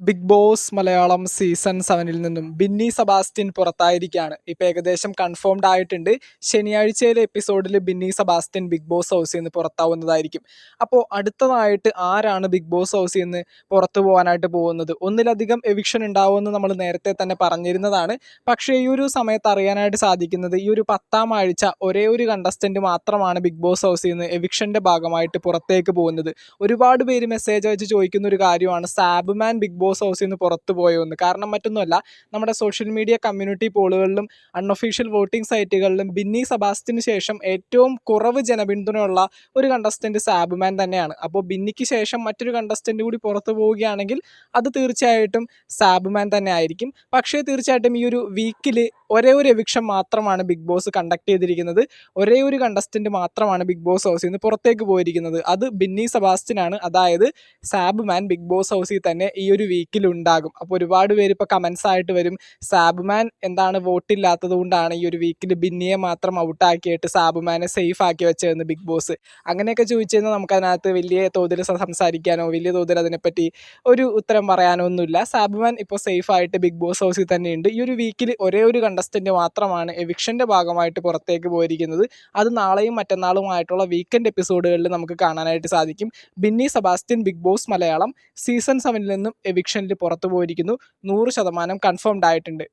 Big Boss Malayalam season 7 നിന്നും Binny Sebastian പുറത്തായിരിക്കുകയാണ്. ഇപ്പം ഏകദേശം കൺഫേംഡ് ആയിട്ടുണ്ട്. ശനിയാഴ്ചയിലെ എപ്പിസോഡിൽ ബിന്നി സെബാസ്റ്റ്യൻ ബിഗ് ബോസ് ഹൗസിൽ നിന്ന് പുറത്താവുന്നതായിരിക്കും. അപ്പോൾ അടുത്തതായിട്ട് ആരാണ് ബിഗ് ബോസ് ഹൗസിൽ നിന്ന് പുറത്തു പോകാനായിട്ട് പോകുന്നത്? ഒന്നിലധികം എവിക്ഷൻ ഉണ്ടാവുമെന്ന് നമ്മൾ നേരത്തെ തന്നെ പറഞ്ഞിരുന്നതാണ്. പക്ഷേ ഈ ഒരു സമയത്ത് അറിയാനായിട്ട് സാധിക്കുന്നത് ഈ ഒരു 10ാം ആഴ്ച ഒരേ ഒരു കണ്ടസ്റ്റന്റ് മാത്രമാണ് ബിഗ് ബോസ് ഹൗസിൽ നിന്ന് എവിക്ഷന്റെ ഭാഗമായിട്ട് പുറത്തേക്ക് പോകുന്നത്. ഒരുപാട് പേര് മെസ്സേജ് അയച്ച് ചോദിക്കുന്ന ഒരു കാര്യമാണ് സാബ്മാൻ ബിഗ് ബോസ് ഹൗസിൽ നിന്ന് പുറത്തു പോയോ എന്ന്. കാരണം മറ്റൊന്നുമല്ല, നമ്മുടെ സോഷ്യൽ മീഡിയ കമ്മ്യൂണിറ്റി പോളുകളിലും അൺഒഫീഷ്യൽ വോട്ടിംഗ് സൈറ്റുകളിലും ബിന്നി സെബാസ്റ്റ്യന് ശേഷം ഏറ്റവും കുറവ് ജനപിന്തുണയുള്ള ഒരു കണ്ടസ്റ്റന്റ് സാബ്മാൻ തന്നെയാണ്. അപ്പോൾ ബിന്നിക്ക് ശേഷം മറ്റൊരു കണ്ടസ്റ്റന്റ് കൂടി പുറത്തു പോവുകയാണെങ്കിൽ അത് തീർച്ചയായിട്ടും സാബ്മാൻ തന്നെ ആയിരിക്കും. പക്ഷേ തീർച്ചയായിട്ടും ഈ ഒരു വീക്കിൽ ഒരേ ഒരു എവിക്ഷൻ മാത്രമാണ് ബിഗ് ബോസ് കണ്ടക്ട് ചെയ്തിരിക്കുന്നത്. ഒരേ ഒരു കണ്ടസ്റ്റന്റ് മാത്രമാണ് ബിഗ് ബോസ് ഹൗസിൽ നിന്ന് പുറത്തേക്ക് പോയിരിക്കുന്നത്. അത് ബിന്നി സെബാസ്റ്റ്യനാണ്. അതായത് സാബ്മാൻ ബിഗ് ബോസ് ഹൗസിൽ തന്നെ ഈ ഒരു വീക്കിൽ ഉണ്ടാകും. അപ്പോൾ ഒരുപാട് പേര് ഇപ്പോൾ കമൻസ് ആയിട്ട് വരും, സാബ്മാൻ എന്താണ് വോട്ടില്ലാത്തത് കൊണ്ടാണ് ഈ ഒരു വീക്കിൽ ബിന്നിയെ മാത്രം ഔട്ടാക്കിയിട്ട് സാബ്മാനെ സേഫ് ആക്കി വെച്ചതെന്ന് ബിഗ് ബോസ്. അങ്ങനെയൊക്കെ ചോദിച്ചു കഴിഞ്ഞാൽ നമുക്കതിനകത്ത് വലിയ തോതിൽ സംസാരിക്കാനോ വലിയ തോതിൽ അതിനെപ്പറ്റി ഒരു ഉത്തരം പറയാനോ ഒന്നുമില്ല. സാബ്മാൻ ഇപ്പോൾ സേഫ് ആയിട്ട് ബിഗ് ബോസ് ഹൗസിൽ തന്നെയുണ്ട്. ഈ ഒരു വീക്കിൽ ഒരേ ഒരു കണ്ടസ്റ്റന്റ് മാത്രമാണ് എവിക്ഷന്റെ ഭാഗമായിട്ട് പുറത്തേക്ക് പോയിരിക്കുന്നത്. അത് നാളെയും മറ്റന്നാളുമായിട്ടുള്ള വീക്കെൻഡ് എപ്പിസോഡുകളിൽ നമുക്ക് കാണാനായിട്ട് സാധിക്കും. ബിന്നി സെബാസ്റ്റ്യൻ ബിഗ് ബോസ് മലയാളം സീസൺ 7 നിന്നും എവിക്ഷനിൽ പുറത്തു പോയിരിക്കുന്നു. 100% കൺഫേംഡ് ആയിട്ടുണ്ട്.